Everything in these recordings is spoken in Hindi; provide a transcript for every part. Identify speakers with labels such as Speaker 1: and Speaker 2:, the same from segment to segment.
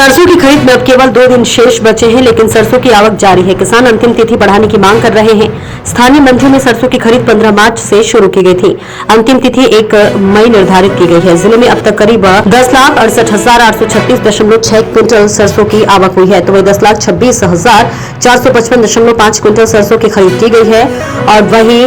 Speaker 1: सरसों की खरीद में अब केवल 2 दिन शेष बचे हैं, लेकिन सरसों की आवक जारी है। किसान अंतिम तिथि बढ़ाने की मांग कर रहे हैं। स्थानीय मंडियों में सरसों की खरीद 15 मार्च से शुरू की गई थी। अंतिम तिथि 1 मई निर्धारित की गई है। जिले में अब तक करीब 10,68,836.6 क्विंटल सरसों की आवक हुई है, तो वही 10,26,455.5 क्विंटल सरसों की खरीद की गई है और वही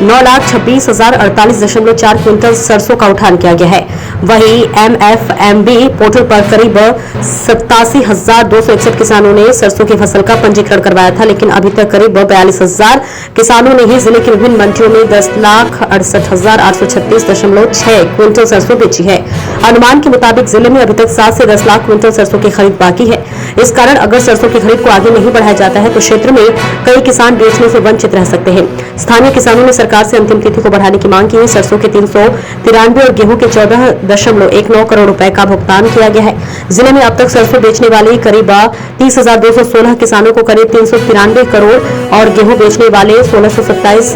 Speaker 1: 9,26,048.4 क्विंटल सरसों का उठान किया गया है। वही MFMB पोर्टल पर करीब 87,261 किसानों ने सरसों की फसल का पंजीकरण करवाया था, लेकिन अभी तक करीब 42,000 किसानों ने ही जिले की विभिन्न मंडियों में 10,68,836.6 क्विंटल सरसों बेची है। अनुमान के मुताबिक जिले में अभी तक 7 से 10 लाख क्विंटल सरसों की खरीद बाकी है। इस कारण अगर सरसों की खरीद को आगे नहीं बढ़ाया जाता है तो क्षेत्र में कई किसान बेचने से वंचित रह सकते हैं। स्थानीय किसानों ने सरकार से अंतिम तिथि को बढ़ाने की मांग की है। सरसों के 393 और गेहूं के 14.19 करोड़ रुपए का भुगतान किया गया है। जिले में अब तक सरसों बेचने वाले करीब 30,216 किसानों को करीब 393 करोड़ और गेहूं बेचने वाले 1,627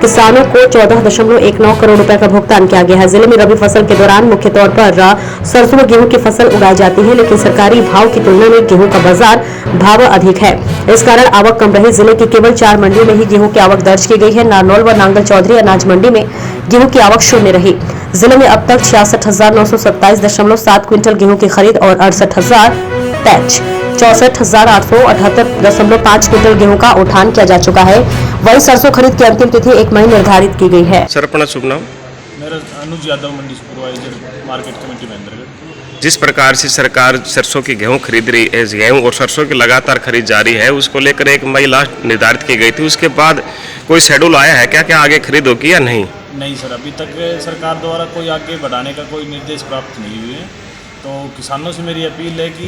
Speaker 1: किसानों को 14.19 करोड़ रुपए का भुगतान किया गया है। जिले में रबी फसल के दौरान मुख्य तौर पर सरसों व गेहूं की फसल उगाई जाती है, लेकिन सरकारी भाव की तुलना में गेहूं का बाजार भाव अधिक है। इस कारण आवक कम रही। जिले की केवल 4 मंडियों में ही गेहूं की आवक दर्ज की गई है। नारनौल व नांगल चौधरी अनाज मंडी में गेहूं की आवक शून्य रही। जिले में अब तक 66,927.7 क्विंटल गेहूं की खरीद और 64,878.5 क्विंटल गेहूं का उठान किया जा चुका है। वही सरसों खरीद की अंतिम तिथि 1 मई निर्धारित की गई है।
Speaker 2: सर अपना शुभ नाम?
Speaker 3: मेरा अनुज यादव, मंडी सुपरवाइजर, मार्केट कमेटी महेंद्रगढ़।
Speaker 2: जिस प्रकार से सरकार सरसों की गेहूं खरीद रही है, गेहूं और सरसों की लगातार खरीद जारी है, उसको लेकर 1 मई लास्ट निर्धारित की गई थी। उसके बाद कोई शेड्यूल आया है क्या आगे खरीद होगी या नहीं?
Speaker 3: नहीं सर, अभी तक सरकार द्वारा कोई आगे बढ़ाने का कोई निर्देश प्राप्त नहीं हुए हैं। तो किसानों से मेरी अपील है कि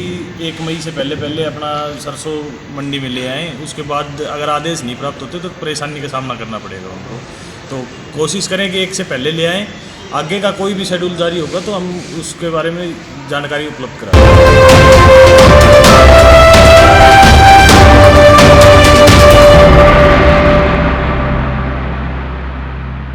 Speaker 3: 1 मई से पहले अपना सरसों मंडी में ले आएँ। उसके बाद अगर आदेश नहीं प्राप्त होते तो परेशानी का सामना करना पड़ेगा उनको। तो कोशिश करें कि 1 से पहले ले आएँ। आगे का कोई भी शेड्यूल जारी होगा तो हम उसके बारे में जानकारी उपलब्ध कराएं।